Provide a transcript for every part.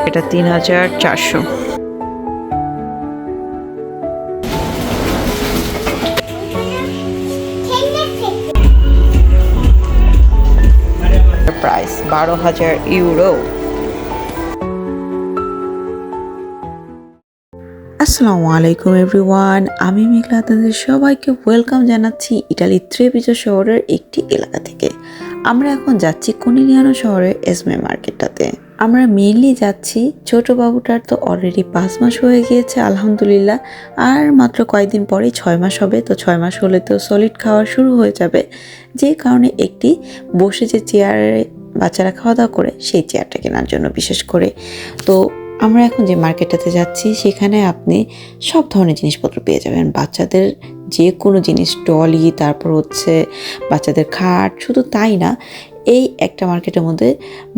এটা 3400। Price 12,000 euro. আসসালামু আলাইকুম এভরিওয়ান, আমি মেঘলা আপনাদের সবাইকে ওয়েলকাম জানাচ্ছি ইটালির ট্রেভিজো শহরের একটি এলাকা থেকে। আমরা এখন যাচ্ছি কোনিলিয়ানো শহরের এসমে মার্কেটটাতে। আমরা মেইনলি যাচ্ছি ছোট বাবুটার তো অলরেডি 5 মাস হয়ে গিয়েছে আলহামদুলিল্লাহ, আর মাত্র কয়েকদিন পরেই 6 মাস হবে। তো 6 মাস হলে তো সলিড খাওয়া শুরু হয়ে যাবে, যে কারণে একটি বসে যে চেয়ারে বাচ্চারা খাওয়া দাওয়া করে সেই চেয়ারটা কেনার জন্য বিশেষ করে। তো আমরা এখন যে মার্কেটটাতে যাচ্ছি সেখানে আপনি সব ধরনের জিনিসপত্র পেয়ে যাবেন, বাচ্চাদের যে কোনো জিনিস, টলি, তারপর হচ্ছে বাচ্চাদের খাট। শুধু তাই না, এই একটা মার্কেটের মধ্যে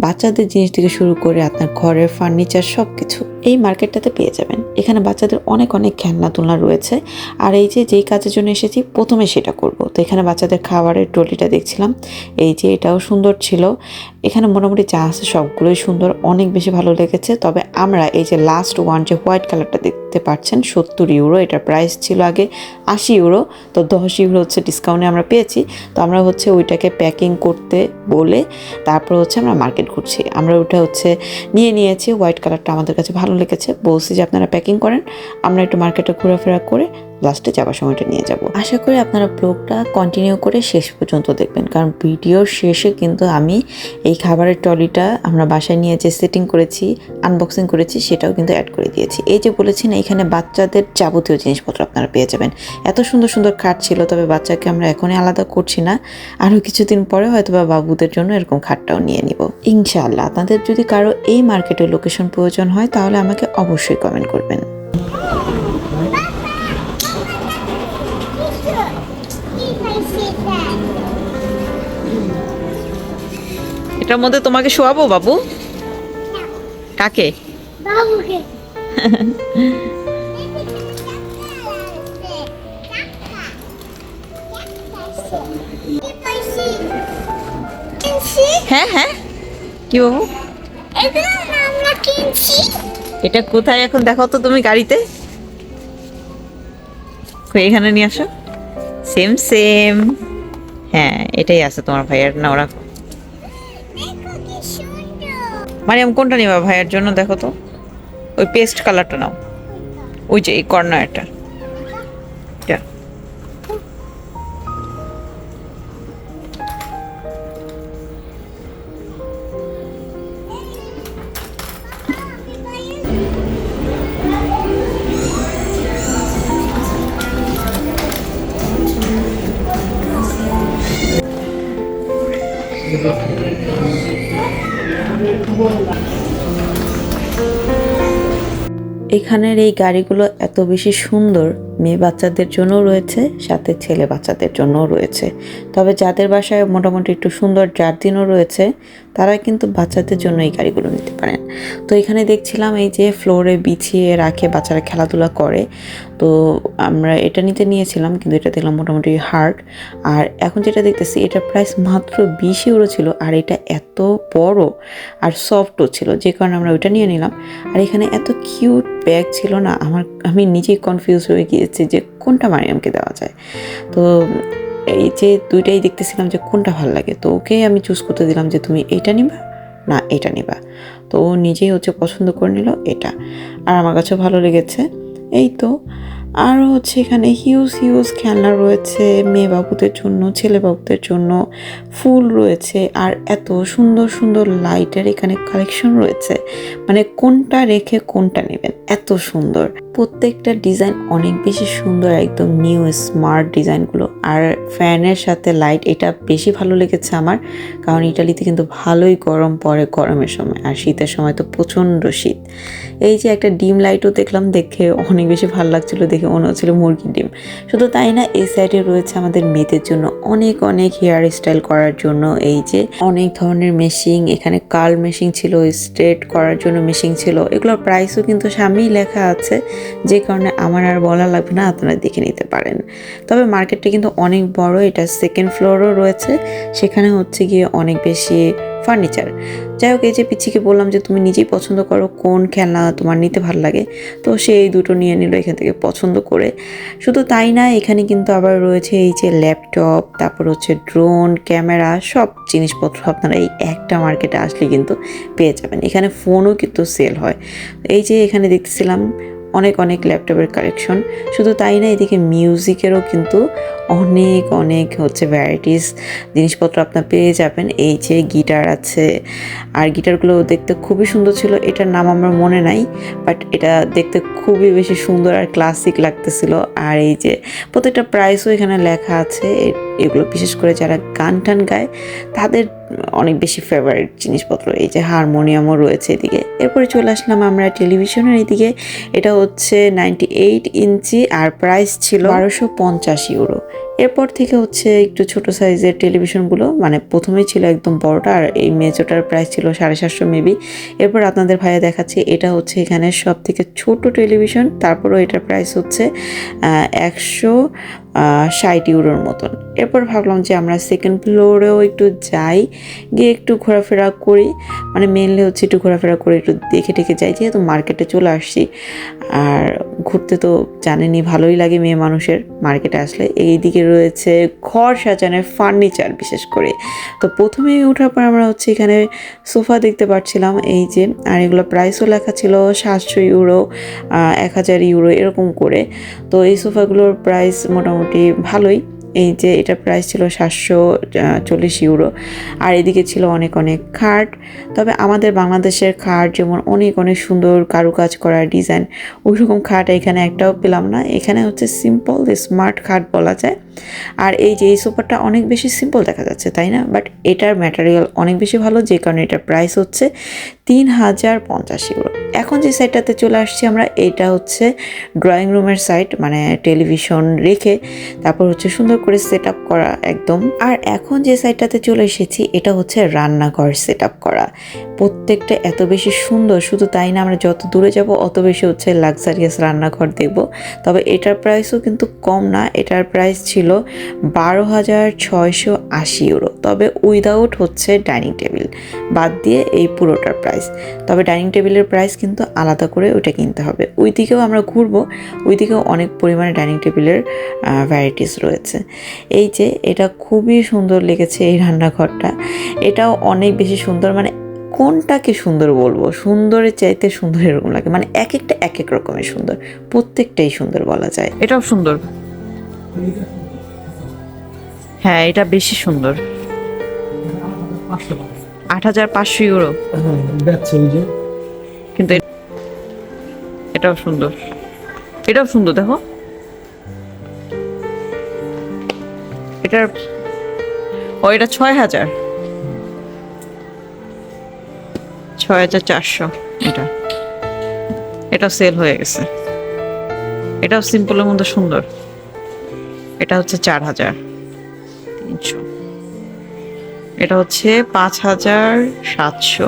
বাচ্চাদের জিনিস থেকে শুরু করে আপনার ঘরের ফার্নিচার সব কিছু এই মার্কেটটাতে পেয়ে যাবেন। এখানে বাচ্চাদের অনেক অনেক খেলনা তুলনা রয়েছে। আর এই যে যেই কাজের জন্য এসেছি প্রথমে সেটা করব। তো এখানে বাচ্চাদের খাবারের ট্রলিটা দেখছিলাম, এই যে এটাও সুন্দর ছিল। এখানে মোটামুটি যা আছে সবগুলোই সুন্দর, অনেক বেশি ভালো লেগেছে। তবে আমরা এই যে লাস্ট ওয়ান যে হোয়াইট কালারটা দেখতে পাচ্ছেন 70 ইউরো, এটার প্রাইস ছিল আগে 80 ইউরো। তো 10 ইউরো হচ্ছে ডিসকাউন্টে আমরা পেয়েছি। তো আমরা হচ্ছে ওইটাকে প্যাকিং করতে বলে তারপর হচ্ছে আমরা মার্কেট ঘুরছি। আমরা ওটা হচ্ছে নিয়েছি, হোয়াইট কালারটা আমাদের কাছে ভালো লেগেছে। বলছি যে আপনারা প্যাকিং করেন, আমরা একটু মার্কেটে ঘোরাফেরা করে লাস্টে যাওয়ার সময়টা নিয়ে যাব। আশা করি আপনারা ব্লগটা কন্টিনিউ করে শেষ পর্যন্ত দেখবেন, কারণ ভিডিওর শেষে কিন্তু আমি এই খাবারের ট্রলিটা আমরা বাসায় নিয়ে যে সেটিং করেছি, আনবক্সিং করেছি, সেটাও কিন্তু অ্যাড করে দিয়েছি। এই যে বলেছি না, এখানে বাচ্চাদের যাবতীয় জিনিসপত্র আপনারা পেয়ে যাবেন। এত সুন্দর সুন্দর খাট ছিল, তবে বাচ্চাকে আমরা এখনই আলাদা করছি না, আরও কিছুদিন পরে হয়তো বা বাবুদের জন্য এরকম খাটটাও নিয়ে নিব ইনশাআল্লাহ। আপনাদের যদি কারো এই মার্কেটের লোকেশন প্রয়োজন হয় তাহলে আমাকে অবশ্যই কমেন্ট করবেন। এটার মধ্যে তোমাকে শোয়াবো বাবু? কাকে? বাবুকে। হ্যাঁ হ্যাঁ, কি বাবু? এটা কোথায় এখন দেখো তো তুমি গাড়িতে? এখানে নিয়ে আসো। সেম সেম, হ্যাঁ এটাই আছে তোমার ভাইয়ের, না ওরা। মারিয়াম কোনটা নিবা ভাইয়ের জন্য? দেখো তো, ওই পেস্ট কালারটা নাও, ওই যে এই কর্নারটা। এখানের এই গাড়িগুলো এত বেশি সুন্দর, মেয়ে বাচ্চাদের জন্যও রয়েছে, সাথে ছেলে বাচ্চাদের জন্যও রয়েছে। তবে যাদের বাসায় মোটামুটি একটু সুন্দর জার্দিনও রয়েছে তারা কিন্তু বাচ্চাদের জন্য এই গাড়িগুলো নিতে পারেন। তো এখানে দেখছিলাম এই যে ফ্লোরে বিছিয়ে রাখে বাচ্চারা খেলাধুলা করে, তো আমরা এটা নিয়েছিলাম, কিন্তু এটা দেখলাম মোটামুটি হার্ড। আর এখন যেটা দেখতেছি এটার প্রাইস মাত্র 20 ইউরো ছিল, আর এটা এত বড় আর সফটও ছিল, যে কারণে আমরা ওইটা নিয়ে নিলাম। আর এখানে এত কিউট ব্যাগ ছিল না, আমি নিজেই কনফিউজ হয়ে গিয়েছি যে কোনটা মারিয়ামকে দেওয়া যায়। তো এই যে দুইটাই দেখতেছিলাম যে কোনটা ভালো লাগে, তো ওকে আমি চুজ করতে দিলাম যে তুমি এইটা নিবা না এটা নিবা। তো ও নিজেই হচ্ছে পছন্দ করে নিল এটা, আর আমার কাছেও ভালো লেগেছে। এই তো আরও হচ্ছে এখানে হিউজ খেলনা রয়েছে, মেয়ে বাবুদের জন্য, ছেলে বাবুদের জন্য ফুল রয়েছে, আর এত সুন্দর সুন্দর লাইটের এখানে কালেকশন রয়েছে, মানে কোনটা রেখে কোনটা নেবেন, এত সুন্দর। প্রত্যেকটা ডিজাইন অনেক বেশি সুন্দর, একদম নিউ স্মার্ট ডিজাইনগুলো। আর ফ্যানের সাথে লাইট, এটা বেশি ভালো লেগেছে আমার, কারণ ইটালিতে কিন্তু ভালোই গরম পড়ে গরমের সময়, আর শীতের সময় তো প্রচণ্ড শীত। এই যে একটা ডিম লাইটও দেখলাম, দেখে অনেক বেশি ভালো লাগছিল, দেখে মনে হচ্ছিল মুরগির ডিম। শুধু তাই না, এই সাইডে রয়েছে আমাদের মেয়েদের জন্য অনেক হেয়ার স্টাইল করার জন্য এই যে অনেক ধরনের মেশিন। এখানে কার্ল মেশিন ছিল, স্ট্রেট করার জন্য মেশিন ছিল, এগুলোর প্রাইসও কিন্তু সামনেই লেখা আছে, যে কারণে আমার আর বলা লাগবে না, আপনারা দেখে নিতে পারেন। তবে মার্কেটটা কিন্তু অনেক বড়, এটা সেকেন্ড ফ্লোরও রয়েছে, সেখানে হচ্ছে গিয়ে অনেক বেশি ফার্নিচার। যাই হোক, এই যে পিচ্চিকে বললাম যে তুমি নিজেই পছন্দ করো কোন খেলনা তোমার নিতে ভালো লাগে, তো সে এই দুটো নিয়ে নিল এখান থেকে পছন্দ করে। শুধু তাই না, এখানে কিন্তু আবার রয়েছে এই যে ল্যাপটপ, তারপর হচ্ছে ড্রোন, ক্যামেরা, সব জিনিসপত্র আপনারা এই একটা মার্কেটে আসলে কিন্তু পেয়ে যাবেন। এখানে ফোনও কিন্তু সেল হয়। এই যে এখানে দেখতেছিলাম অনেক অনেক ল্যাপটপের কালেকশন। শুধু তাই না, এদিকে মিউজিকেরও কিন্তু অনেক অনেক হচ্ছে ভ্যারাইটিস জিনিসপত্র আপনার পেয়ে যাবেন। এই যে গিটার আছে, আর গিটারগুলো দেখতে খুবই সুন্দর ছিল। এটার নাম আমার মনে নাই, বাট এটা দেখতে খুবই বেশি সুন্দর আর ক্লাসিক লাগতেছিল। আর এই যে প্রত্যেকটা প্রাইসও এখানে লেখা আছে। এগুলো বিশেষ করে যারা গান টান গায় তাদের অনেক বেশি ফেভারিট জিনিসপত্র। এই যে হারমোনিয়ামও রয়েছে এদিকে। এরপরে চলে আসলাম আমরা টেলিভিশনের এদিকে। এটা হচ্ছে 98 ইঞ্চি আর প্রাইস ছিল 1250 ইউরো। এরপর থেকে হচ্ছে একটু ছোট সাইজের টেলিভিশনগুলো, মানে প্রথমেই ছিল একদম বড়টা, আর এই মেজোটার প্রাইস ছিল 750 মেবি। এরপর আপনাদের ভাইয়া দেখাচ্ছি, এটা হচ্ছে এখানে সব থেকে ছোট টেলিভিশন, তারপরও এটার প্রাইস হচ্ছে 160 ইউরোর মতন। এরপর ভাবলাম যে আমরা সেকেন্ড ফ্লোরেও একটু যাই, গিয়ে একটু ঘোরাফেরা করি, মানে মেনলি হচ্ছে একটু ঘোরাফেরা করে একটু দেখে টেকে যাই, যেহেতু মার্কেটে চলে আসছি। আর ঘুরতে তো জানেনই ভালোই লাগে মেয়ে মানুষের মার্কেটে আসলে। এইদিকে রয়েছে ঘর সাজানোর ফার্নিচার বিশেষ করে। তো প্রথমেই ওঠার পর আমরা হচ্ছে এখানে সোফা দেখতে পাচ্ছিলাম, এই যে। আর এগুলো প্রাইসও লেখা ছিল 700 ইউরো, 1000 ইউরো এরকম করে। তো এই সোফাগুলোর প্রাইস মোটামুটি ভালোই। এই যে এটার প্রাইস ছিল 740 ইউরো। আর এদিকে ছিল অনেক অনেক খাট। তবে আমাদের বাংলাদেশের খাট যেমন অনেক অনেক সুন্দর কারুকাজ করা ডিজাইন, ওই রকম খাট এখানে একটাও পেলাম না। এখানে হচ্ছে সিম্পল স্মার্ট খাট বলা যায়। আর এই যে এই সোফাটা অনেক বেশি সিম্পল দেখা যাচ্ছে, তাই না? বাট এটার ম্যাটেরিয়াল অনেক বেশি ভালো, যে কারণে এটার প্রাইস হচ্ছে 3050 ইউরো। এখন যে সাইডটাতে চলে আসছি আমরা, এটা হচ্ছে ড্রয়িং রুমের সাইড, মানে টেলিভিশন রেখে তারপর হচ্ছে সুন্দর করে সেট আপ করা একদম। আর এখন যে সাইডটাতে চলে এসেছি, এটা হচ্ছে রান্নাঘর সেট আপ করা। প্রত্যেকটা এত বেশি সুন্দর, শুধু তাই না, আমরা যত দূরে যাব অত বেশি হচ্ছে লাক্সারিয়াস রান্নাঘর দেখব। তবে এটার প্রাইসও কিন্তু কম না। এটার প্রাইস ছিল 12,680 ইউরো, তবে উইদাউট হচ্ছে ডাইনিং টেবিল বাদ দিয়ে এই পুরোটার প্রাইস। তবে ডাইনিং টেবিলের প্রাইস কিন্তু আলাদা করে ওইটা কিনতে হবে। ওই দিকেও আমরা ঘুরবো, ওই দিকেও অনেক পরিমাণে ডাইনিং টেবিলের ভ্যারাইটিস রয়েছে। এই যে এটা খুবই সুন্দর লেগেছে এই রান্নাঘরটা, এটাও অনেক বেশি সুন্দর। মানে কোনটাকে সুন্দর বলবো, সুন্দরের চাইতে সুন্দর এরকম লাগে, মানে এক একটা এক এক রকমের সুন্দর, প্রত্যেকটাই সুন্দর বলা যায়। এটাও সুন্দর, হ্যাঁ এটা বেশি সুন্দর। 8500 ইউরো, কিন্তু এটাও সুন্দর, এটাও সুন্দর। দেখো এটার এটা 6000, 6400। এটা সেল হয়ে গেছে। এটাও সিম্পলের মধ্যে সুন্দর। এটা হচ্ছে 4300। এটা হচ্ছে 5700।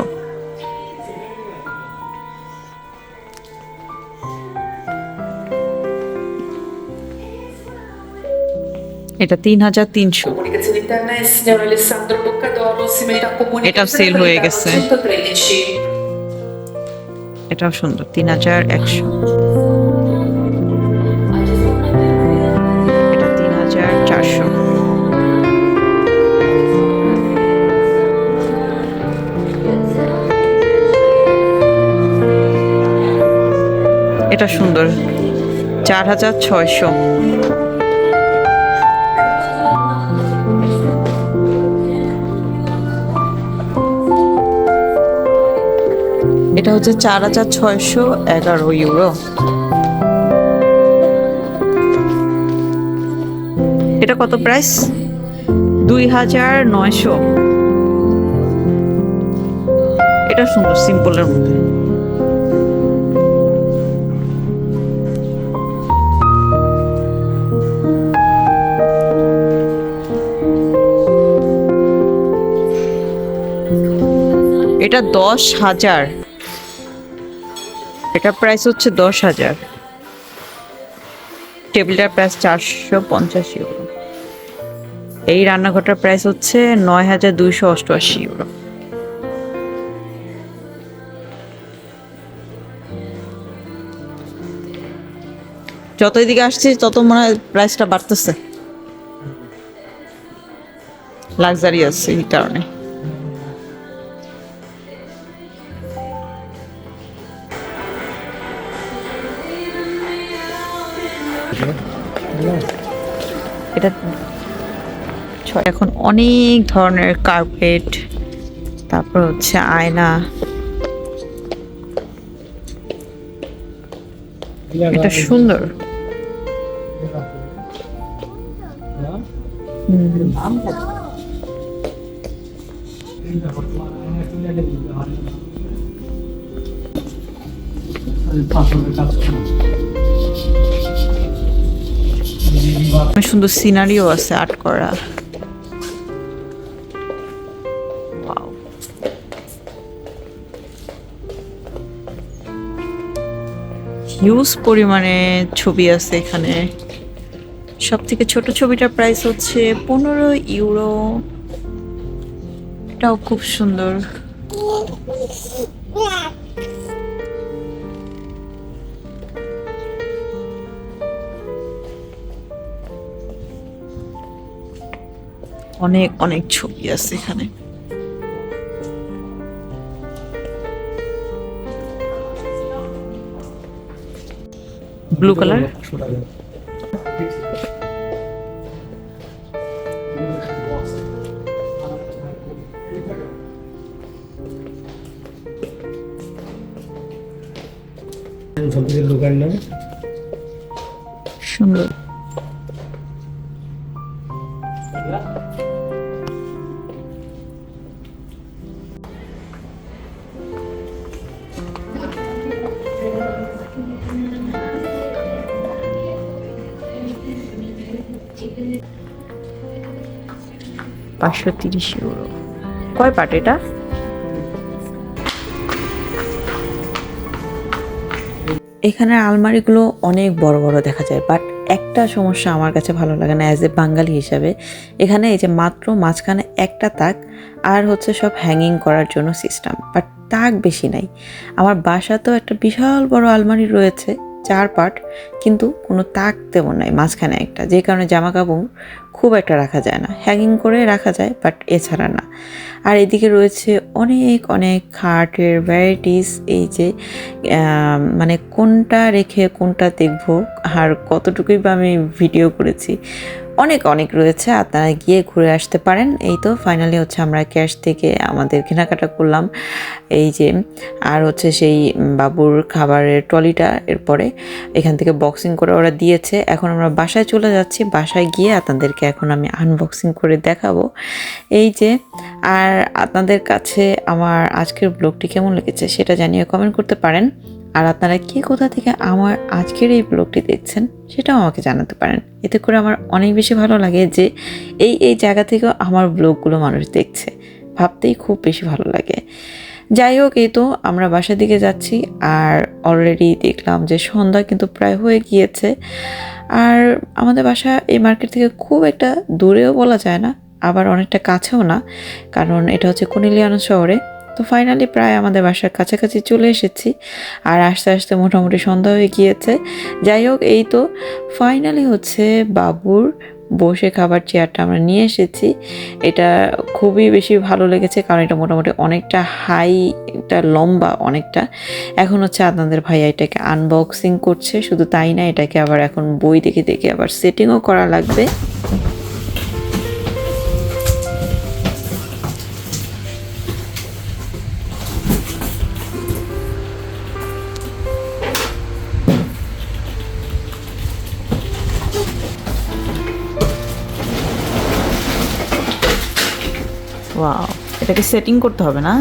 এটা 3300। এটা সেল হয়ে গেছে। এটাও সুন্দর, 3100। এটা 3400। এটা সুন্দর, 4600। এটা হচ্ছে 4611 ইউরো। এটা কত প্রাইস? 2900। এটা সুন্দর, সিম্পলের মধ্যে। এটা 10,000। এটা প্রাইস হচ্ছে 10,000। টেবিলটার প্রাইস 450 ইউরো। এই রান্নাঘরটার প্রাইস হচ্ছে 9288 ইউরো। যত এদিকে আসছি তত মনে হয় প্রাইসটা বাড়তেছে, লাক্সারিয়াস এই কারণে। এটা এখন অনেক ধরনের কার্পেট, তারপর হচ্ছে আয়না, এটা সুন্দর। সুন্দর সিনারিও আছে আর্ট করা। হিউজ পরিমাণে ছবি আছে এখানে। সব থেকে ছোট ছবিটার প্রাইস হচ্ছে 15 ইউরো। এটাও খুব সুন্দর। অনেক অনেক ছবি আছে এখানে। ব্লু কালার, সুন্দর। €530। কয় পার্ট এটা? এখানের আলমারিগুলো অনেক বড় বড় দেখা যায়, বাট একটা সমস্যা আমার কাছে ভালো লাগে না অ্যাজ এ বাঙালি হিসাবে। এখানে এই যে মাত্র মাঝখানে একটা তাক, আর হচ্ছে সব হ্যাঙ্গিং করার জন্য সিস্টেম, বাট তাক বেশি নাই। আমার বাসাতেও একটা বিশাল বড় আলমারি রয়েছে 4 পার্ট, কিন্তু কোনো তাক তেমন নাই, মাঝখানে একটা, যে কারণে জামা কাপড় খুব একটা রাখা যায় না। হ্যাঙ্গিং করে রাখা যায়, বাট এছাড়া না। আর এদিকে রয়েছে অনেক অনেক খাটের ভ্যারাইটিস। এই যে মানে কোনটা রেখে কোনটা দেখবো আর কতটুকুই বা আমি ভিডিও করেছি, অনেক অনেক রয়েছে। আপনারা গিয়ে ঘুরে আসতে পারেন। এই তো ফাইনালি হচ্ছে আমরা ক্যাশ থেকে আমাদের কেনাকাটা করলাম। এই যে আর হচ্ছে সেই বাবুর খাবারের ট্রলিটা এরপরে এখান থেকে বক্সিং করে ওরা দিয়েছে। এখন আমরা বাসায় চলে যাচ্ছি। বাসায় গিয়ে আপনাদেরকে এখন আমি আনবক্সিং করে দেখাবো। এই যে, আর আপনাদের কাছে আমার আজকের ব্লগটি কেমন লেগেছে সেটা জানিয়ে কমেন্ট করতে পারেন। আর আপনারা কে কোথা থেকে আমার আজকের এই ব্লগটি দেখছেন সেটাও আমাকে জানাতে পারেন। এতে করে আমার অনেক বেশি ভালো লাগে যে এই জায়গা থেকেও আমার ব্লগগুলো মানুষ দেখছে, ভাবতেই খুব বেশি ভালো লাগে। যাই হোক, এই তো আমরা বাসার দিকে যাচ্ছি। আর অলরেডি দেখলাম যে সন্ধ্যা কিন্তু প্রায় হয়ে গিয়েছে। আর আমাদের বাসা এই মার্কেট থেকে খুব একটা দূরেও বলা যায় না, আবার অনেকটা কাছেও না, কারণ এটা হচ্ছে কোনিলিয়ানো শহরে। তো ফাইনালি প্রায় আমাদের বাসার কাছাকাছি চলে এসেছি। আর আস্তে আস্তে মোটামুটি সন্ধ্যা হয়ে গিয়েছে। যাই হোক, এই তো ফাইনালি হচ্ছে বাবুর বসে খাবার চেয়ারটা আমরা নিয়ে এসেছি। এটা খুবই বেশি ভালো লেগেছে, কারণ এটা মোটামুটি অনেকটা হাই, এটা লম্বা অনেকটা। এখন হচ্ছে আপনাদের ভাইয়া এটাকে আনবক্সিং করছে। শুধু তাই না, এটাকে আবার এখন বই দেখে দেখে আবার সেটিংও করা লাগবে। ওয়াও, এটাকে সেটিং করতে হবে না?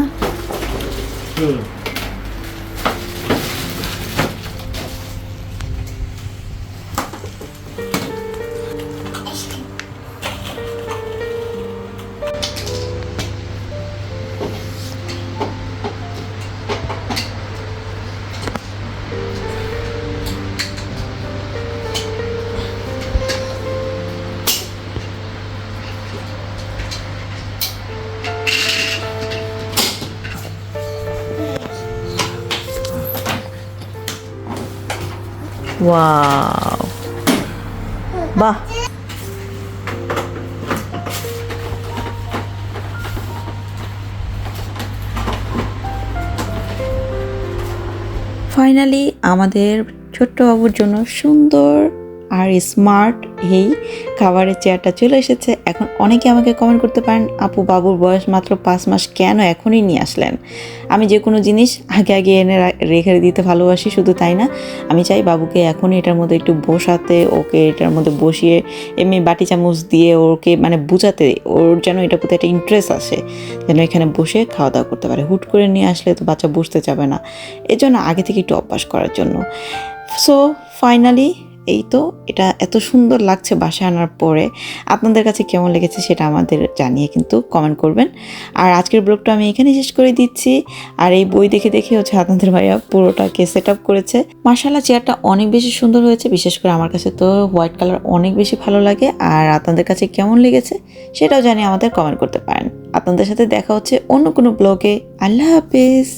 ওয়াও, বাহ, ফাইনালি আমাদের ছোট্ট বাবুর জন্য সুন্দর আর স্মার্ট এই খাবারের চেয়ারটা চলে এসেছে। এখন অনেকে আমাকে কমেন্ট করতে পারেন, আপু বাবুর বয়স মাত্র 5 মাস, কেন এখনই নিয়ে আসলেন? আমি যে কোনো জিনিস আগে আগে এনে রেখে দিতে ভালোবাসি, শুধু তাই না, আমি চাই বাবুকে এখনই এটার মধ্যে একটু বসাতে, ওকে এটার মধ্যে বসিয়ে এমনি বাটি চামচ দিয়ে ওকে মানে বুঝাতে, ওর যেন এটার প্রতি একটা ইন্টারেস্ট আসে, যেন এখানে বসে খাওয়া দাওয়া করতে পারে। হুট করে নিয়ে আসলে তো বাচ্চা বসতে চাবে না, এজন্য আগে থেকে একটু অভ্যাস করার জন্য। সো ফাইনালি এই তো, এটা এত সুন্দর লাগছে বাসায় আনার পরে। আপনাদের কাছে কেমন লেগেছে সেটা আমাদের জানিয়ে কিন্তু কমেন্ট করবেন। আর আজকের ব্লগটা আমি এখানে শেষ করে দিচ্ছি। আর এই বই দেখে দেখে হচ্ছে আপনাদের ভাইয়া পুরোটাকে সেট আপ করেছে। মাশাআল্লাহ, চেয়ারটা অনেক বেশি সুন্দর হয়েছে। বিশেষ করে আমার কাছে তো হোয়াইট কালার অনেক বেশি ভালো লাগে। আর আপনাদের কাছে কেমন লেগেছে সেটাও জানিয়ে আমাদের কমেন্ট করতে পারেন। আপনাদের সাথে দেখা হচ্ছে অন্য কোনো ব্লগে। আল্লাহ হাফেজ।